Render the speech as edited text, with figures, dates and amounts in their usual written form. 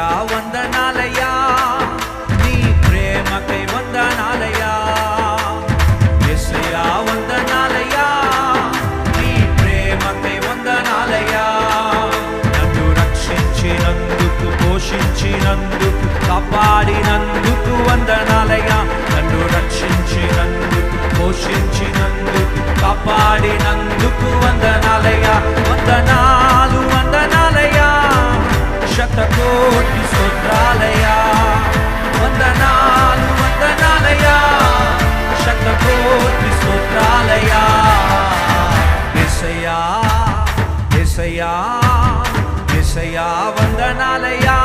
యేసయ్యా వందనాలయ్యా, నీ ప్రేమకై వందనాలయ్యా. యేసయ్యా వందనాలయ్యా, నీ ప్రేమకై వందనాలయ్యా. నన్ను రక్షించినందుకు, పోషించినందుకు, కాపాడినందుకు వందనాలయ్యా. నన్ను రక్షించినందుకు, పోషించినందుకు, కాపాడినందుకు వందనాలయ్యా. వందనాలు వందనాలయ్యా, శతకోటి స్తోత్రాలయ్యా. వందనాలు వందనాలయ్యా, శతకోటి స్తోత్రాలయ్యా. యేసయ్యా యేసయ్యా యేసయ్యా వందనాలయ్యా,